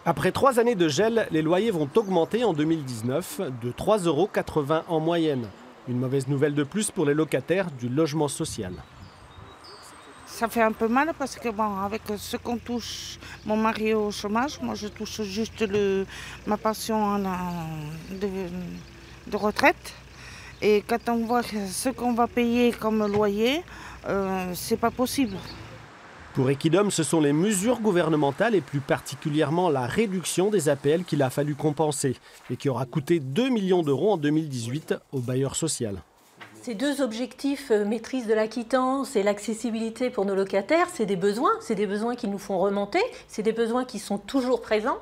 Après 3 années de gel, les loyers vont augmenter en 2019 de 3,80 € en moyenne. Une mauvaise nouvelle de plus pour les locataires du logement social. Ça fait un peu mal parce que bon, avec ce qu'on touche, mon mari est au chômage, moi je touche juste ma pension de retraite. Et quand on voit ce qu'on va payer comme loyer, c'est pas possible. Pour Equidom, ce sont les mesures gouvernementales et plus particulièrement la réduction des APL qu'il a fallu compenser et qui aura coûté 2 millions d'euros en 2018 aux bailleurs sociaux. Ces deux objectifs, maîtrise de la quittance et l'accessibilité pour nos locataires, c'est des besoins qui nous font remonter, c'est des besoins qui sont toujours présents.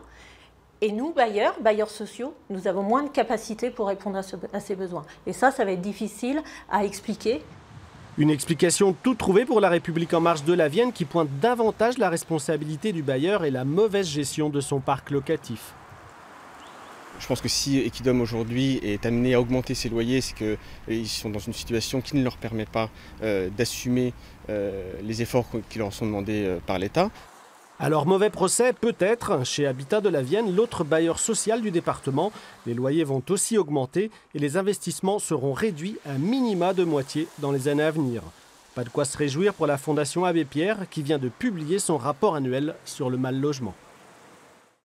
Et nous, bailleurs sociaux, nous avons moins de capacité pour répondre à ces besoins. Et ça va être difficile à expliquer. Une explication toute trouvée pour La République En Marche de la Vienne qui pointe davantage la responsabilité du bailleur et la mauvaise gestion de son parc locatif. Je pense que si Equidom aujourd'hui est amené à augmenter ses loyers, c'est qu'ils sont dans une situation qui ne leur permet pas d'assumer les efforts qui leur sont demandés par l'État. Alors mauvais procès peut-être chez Habitat de la Vienne, l'autre bailleur social du département. Les loyers vont aussi augmenter et les investissements seront réduits à minima de moitié dans les années à venir. Pas de quoi se réjouir pour la Fondation Abbé Pierre qui vient de publier son rapport annuel sur le mal logement.